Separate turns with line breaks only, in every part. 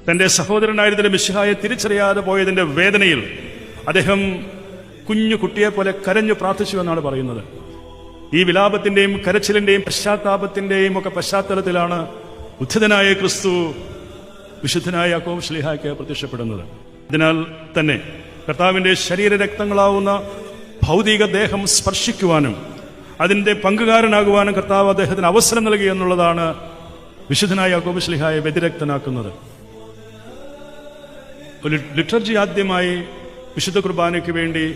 തന്റെ സഹോദരനായിരുന്ന മിശിഹായെ തിരിച്ചറിയാതെ പോയതിന്റെ വേദനയിൽ അദ്ദേഹം കുഞ്ഞു കുട്ടിയെ പോലെ കരഞ്ഞു പ്രാർത്ഥിച്ചു എന്നാണ് പറയുന്നത്. ഈ വിലാപത്തിന്റെയും കരച്ചിലിന്റെയും പശ്ചാത്താപത്തിന്റെയും ഒക്കെ പശ്ചാത്തലത്തിലാണ് ഉദ്ധിതനായ ക്രിസ്തു വിശുദ്ധനായ യാക്കോബ് ശ്ലീഹായ്ക്ക് പ്രത്യക്ഷപ്പെടുന്നത്. അതിനാൽ തന്നെ കർത്താവിന്റെ ശരീരരക്തങ്ങളാവുന്ന ഭൗതിക ദേഹം സ്പർശിക്കുവാനും അതിന്റെ പങ്കുകാരനാകുവാനും കർത്താവ് അദ്ദേഹത്തിന് അവസരം നൽകി എന്നുള്ളതാണ് വിശുദ്ധനായ യാക്കോബ് ശ്ലീഹായെ വ്യതിരക്തനാക്കുന്നത്. ഒരു ലിറ്റർജി ആദ്യമായി വിശുദ്ധ കുർബാനയ്ക്ക് വേണ്ടി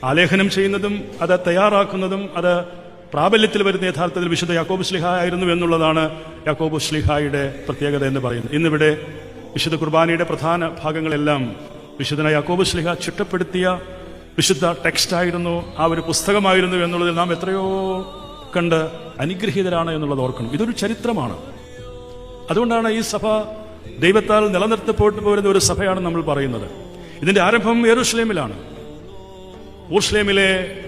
ആലേഖനം ചെയ്യുന്നതും അത് തയ്യാറാക്കുന്നതും അത് പ്രാബല്യത്തിൽ വരുന്ന യഥാർത്ഥത്തിൽ വിശുദ്ധ യാക്കോബ് ശ്ലീഹ ആയിരുന്നു എന്നുള്ളതാണ് യാക്കോബ് ശ്ലീഹായുടെ പ്രത്യേകത എന്ന് പറയുന്നത്. ഇന്നിവിടെ വിശുദ്ധ കുർബാനയുടെ പ്രധാന ഭാഗങ്ങളെല്ലാം വിശുദ്ധനായ യാക്കോബ് ശ്ലീഹ ചിട്ടപ്പെടുത്തിയ വിശുദ്ധ ടെക്സ്റ്റായിരുന്നു, ആ ഒരു പുസ്തകമായിരുന്നു എന്നുള്ളതിൽ നാം എത്രയോ കണ്ട് അനുഗ്രഹീതരാണ് എന്നുള്ളത് ഓർക്കണം. ഇതൊരു ചരിത്രമാണ്. അതുകൊണ്ടാണ് ഈ സഭ ദൈവത്താൽ നിലനിർത്തപ്പെട്ടു പോരുന്ന ഒരു സഭയാണ് നമ്മൾ പറയുന്നത്. ഇതിന്റെ ആരംഭം യെരൂശലേമിലാണ്. യെരൂശലേമിലെ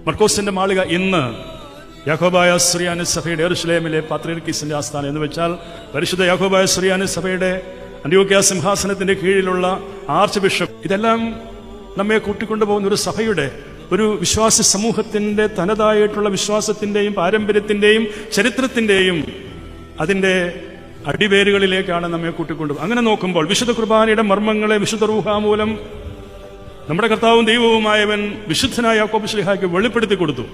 മർക്കോസിന്റെ മാളിക ഇന്ന് യാക്കോബായ സുറിയാനി സഭയുടെ യെരൂശലേമിലെ പാത്രിയർക്കീസിന്റെ ആസ്ഥാനം എന്ന് വെച്ചാൽ പരിശുദ്ധ യാക്കോബായ സുറിയാനി സഭയുടെ അന്ത്യോക്യ സിംഹാസനത്തിന്റെ കീഴിലുള്ള ആർച്ച് ബിഷപ്പ്. ഇതെല്ലാം നമ്മെ കൂട്ടിക്കൊണ്ടുപോകുന്ന ഒരു സഭയുടെ, ഒരു വിശ്വാസി സമൂഹത്തിന്റെ തനതായിട്ടുള്ള വിശ്വാസത്തിന്റെയും പാരമ്പര്യത്തിന്റെയും ചരിത്രത്തിന്റെയും അതിന്റെ അടിവേരുകളിലേക്കാണ് നമ്മെ കൂട്ടിക്കൊണ്ടുപോകുന്നത്. അങ്ങനെ നോക്കുമ്പോൾ വിശുദ്ധ കുർബാനയുടെ മർമ്മങ്ങളെ വിശുദ്ധ റൂഹാ മൂലം നമ്മുടെ കർത്താവും ദൈവവുമായവൻ വിശുദ്ധനായ യാക്കോബ് ശ്ലീഹായ്ക്ക് വെളിപ്പെടുത്തി കൊടുത്തു.